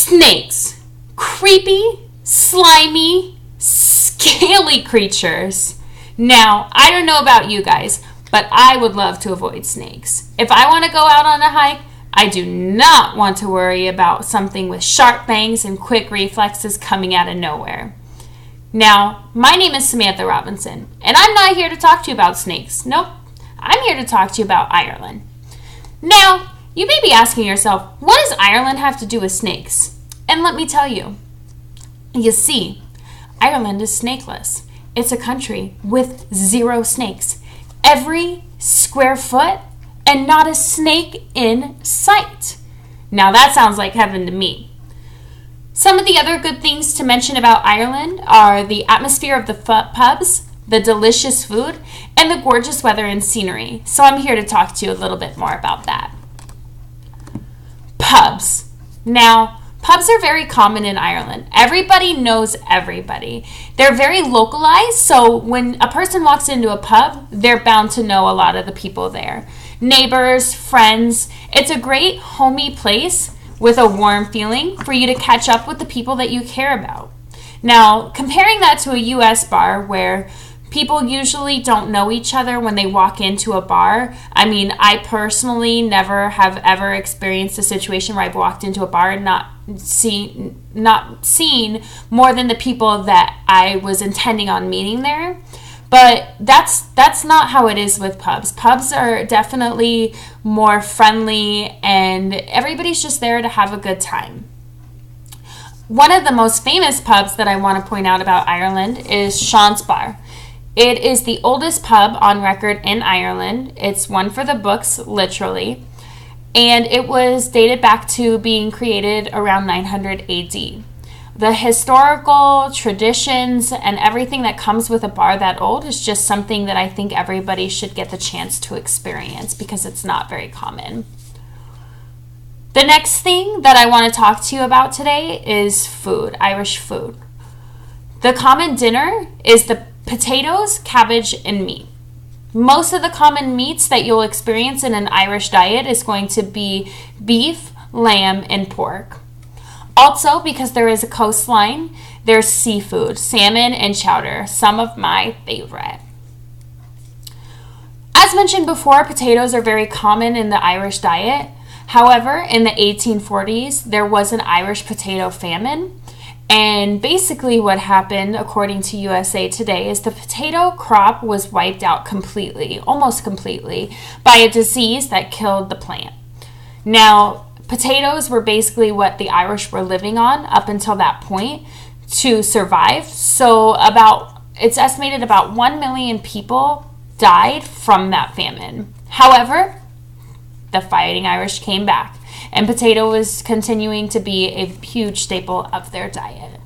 Snakes. Creepy, slimy, scaly creatures. Now, I don't know about you guys, but I would love to avoid snakes. If I want to go out on a hike, I do not want to worry about something with sharp fangs and quick reflexes coming out of nowhere. Now, my name is Samantha Robinson, and I'm not here to talk to you about snakes. Nope, I'm here to talk to you about Ireland. Now, you may be asking yourself, what does Ireland have to do with snakes? And let me tell you. You see, Ireland is snakeless. It's a country with 0 snakes. Every square foot and not a snake in sight. Now that sounds like heaven to me. Some of the other good things to mention about Ireland are the atmosphere of the pubs, the delicious food, and the gorgeous weather and scenery. So I'm here to talk to you a little bit more about that. Pubs. Now, pubs are very common in Ireland. Everybody knows everybody. They're very localized, so when a person walks into a pub, they're bound to know a lot of the people there. Neighbors, friends. It's a great homey place with a warm feeling for you to catch up with the people that you care about. Now, comparing that to a U.S. bar where people usually don't know each other when they walk into a bar. I mean, I personally never have ever experienced a situation where I've walked into a bar and not seen more than the people that I was intending on meeting there. But that's not how it is with pubs. Pubs are definitely more friendly and everybody's just there to have a good time. One of the most famous pubs that I want to point out about Ireland is Sean's Bar. It is the oldest pub on record in Ireland. It's one for the books, literally. And it was dated back to being created around 900 AD. The historical traditions and everything that comes with a bar that old is just something that I think everybody should get the chance to experience because it's not very common. The next thing that I want to talk to you about today is food, Irish food. The common dinner is the potatoes, cabbage, and meat. Most of the common meats that you'll experience in an Irish diet is going to be beef, lamb, and pork. Also, because there is a coastline, there's seafood, salmon, and chowder, some of my favorite. As mentioned before, potatoes are very common in the Irish diet. However, in the 1840s, there was an Irish potato famine. And basically what happened, according to USA Today, is the potato crop was wiped out completely, almost completely, by a disease that killed the plant. Now, potatoes were basically what the Irish were living on up until that point to survive. So it's estimated about 1 million people died from that famine. However, the Fighting Irish came back. And potato was continuing to be a huge staple of their diet.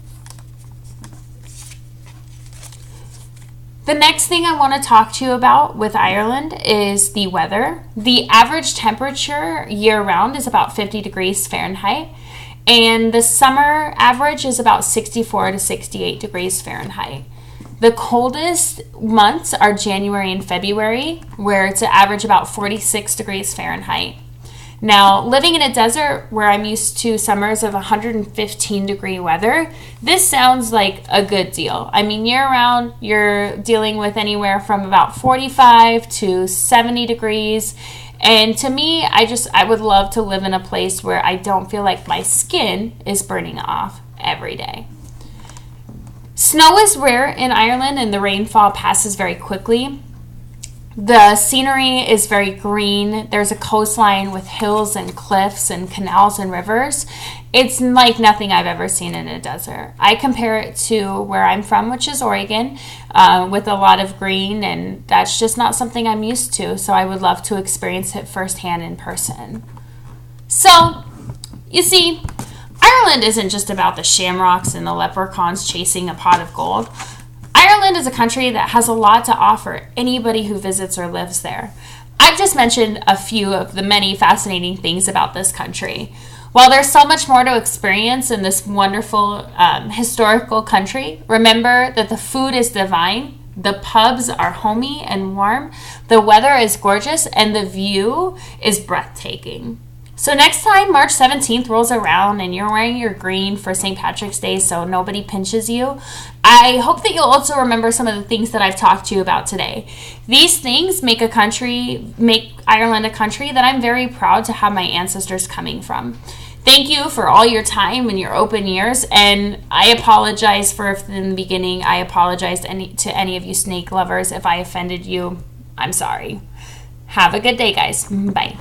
The next thing I want to talk to you about with Ireland is the weather. The average temperature year-round is about 50 degrees Fahrenheit, and the summer average is about 64 to 68 degrees Fahrenheit. The coldest months are January and February, where it's an average about 46 degrees Fahrenheit. Now, living in a desert where I'm used to summers of 115 degree weather, this sounds like a good deal. I mean, year-round, you're dealing with anywhere from about 45 to 70 degrees. And to me, I would love to live in a place where I don't feel like my skin is burning off every day. Snow is rare in Ireland and the rainfall passes very quickly. The scenery is very green. There's a coastline with hills and cliffs and canals and rivers. It's like nothing I've ever seen in a desert. I compare it to where I'm from, which is Oregon, with a lot of green, and that's just not something I'm used to, so I would love to experience it firsthand in person. So, you see, Ireland isn't just about the shamrocks and the leprechauns chasing a pot of gold. Ireland is a country that has a lot to offer anybody who visits or lives there. I've just mentioned a few of the many fascinating things about this country. While there's so much more to experience in this wonderful historical country, remember that the food is divine, the pubs are homey and warm, the weather is gorgeous, and the view is breathtaking. So next time March 17th rolls around and you're wearing your green for St. Patrick's Day so nobody pinches you, I hope that you'll also remember some of the things that I've talked to you about today. These things make Ireland a country that I'm very proud to have my ancestors coming from. Thank you for all your time and your open ears, and I apologize for if in the beginning I apologized to any of you snake lovers if I offended you. I'm sorry. Have a good day, guys. Bye.